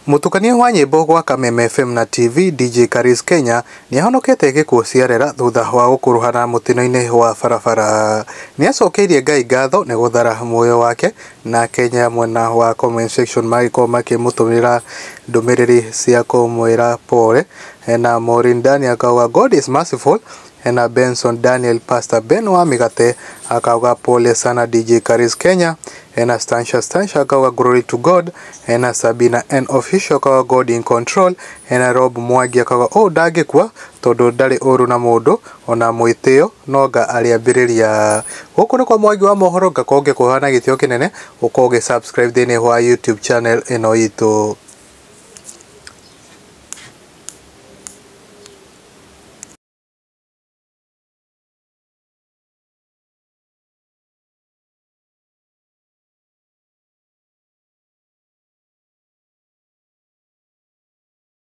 Mutukania wa nyimbo gwa Kàmeme FM na TV DJ Karis Kenya ni ahonokete gikuo ciarera thutha wa gukuruhana mutino-ini wa barabara. Ni acokeirie Ngai ngatho ni guthara muoyo wake na Kenya mwena wa comment section makimutumira ndumiriri cia kumwira pole na Maureen Daniel akauga God is merciful na Benson Daniel Pastor Ben wa Migate akauga pole sana DJ Karis Kenya na Stansha akauga glory to God na Sabina N official akauga God in control na Rob Mwangi akauga o ndangikwa tondu ndari uru na mundu ona mwitio noga aliambiriria guku ni kwa Mwangi wa mohoro ngakonge kuhana gitio kinene ukoge subscribe thini wa YouTube channel ino itu.